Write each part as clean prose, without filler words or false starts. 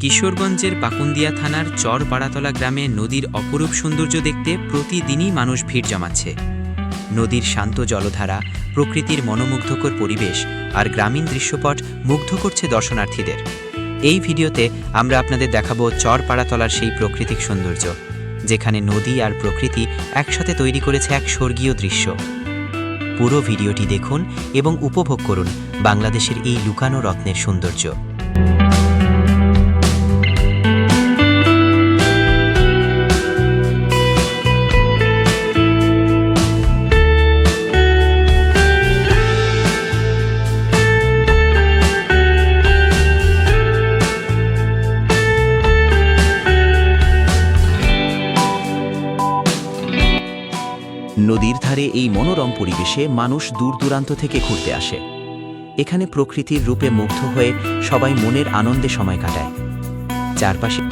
কিশোরগঞ্জের পাকুন্দিয়া থানার চরপাড়াতলা গ্রামে নদীর অপরূপ সৌন্দর্য দেখতে প্রতিদিনই মানুষ ভিড় জমাচ্ছে। নদীর শান্ত জলধারা, প্রকৃতির মনোমুগ্ধকর পরিবেশ আর গ্রামীণ দৃশ্যপট মুগ্ধ করছে দর্শনার্থীদের। এই ভিডিওতে আমরা আপনাদের দেখাবো চরপাড়াতলার সেই প্রাকৃতিক সৌন্দর্য, যেখানে নদী আর প্রকৃতি একসাথে তৈরি করেছে এক স্বর্গীয় দৃশ্য। পুরো ভিডিওটি দেখুন এবং উপভোগ করুন বাংলাদেশের এই লুকানো রত্নের সৌন্দর্য। নদীর ধারে এই মনোরম পরিবেশে মানুষ দূর দূরান্ত থেকে ঘুরতে আসে। এখানে প্রকৃতির রূপে মুগ্ধ হয়ে সবাই মনের আনন্দে সময় কাটায়। চারপাশে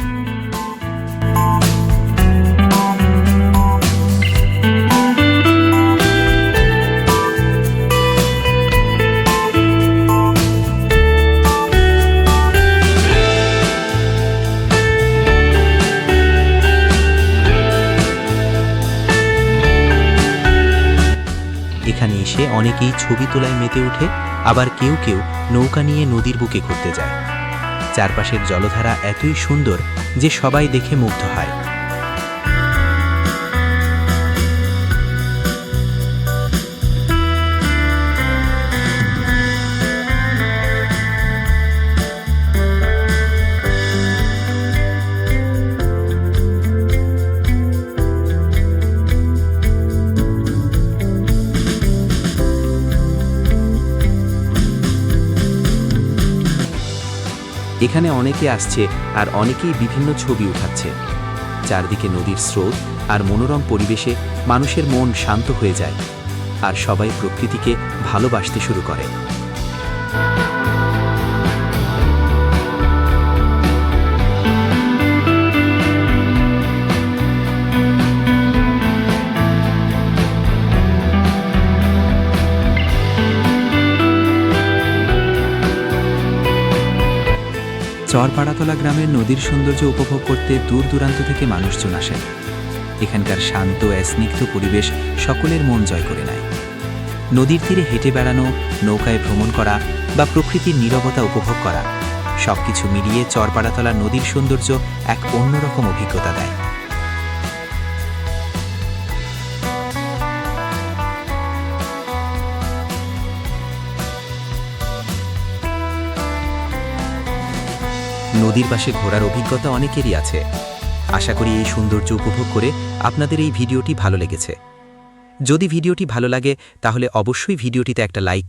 এখানে এসে অনেকেই ছবি তোলায় মেতে ওঠে, আবার কেউ কেউ নৌকা নিয়ে নদীর বুকে ঘুরতে যায়। চারপাশের জলধারা এতই সুন্দর যে সবাই দেখে মুগ্ধ হয়। এখানে অনেকে আসছে আর অনেকেই বিভিন্ন ছবি উঠাচ্ছে। চারদিকে নদীর স্রোত আর মনোরম পরিবেশে মানুষের মন শান্ত হয়ে যায়, আর সবাই প্রকৃতিকে ভালোবাসতে শুরু করে। চরপাড়াতলা গ্রামের নদীর সৌন্দর্য উপভোগ করতে দূর দূরান্ত থেকে মানুষজন আসেন। এখানকার শান্ত স্নিগ্ধ পরিবেশ সকলের মন জয় করে নেয়। নদীর তীরে হেঁটে বেড়ানো, নৌকায় ভ্রমণ করা বা প্রকৃতির নীরবতা উপভোগ করা, সবকিছু মিলিয়ে চরপাড়াতলা নদীর সৌন্দর্য এক অন্যরকম অভিজ্ঞতা দেয়। নদীর পাশে ঘোরার অভিজ্ঞতা অনেকেরই আছে। আশা করি এই সৌন্দর্য উপভোগ করে আপনাদের এই ভিডিওটি ভালো লেগেছে। যদি ভিডিওটি ভালো লাগে তাহলে অবশ্যই ভিডিওটিতে একটা লাইক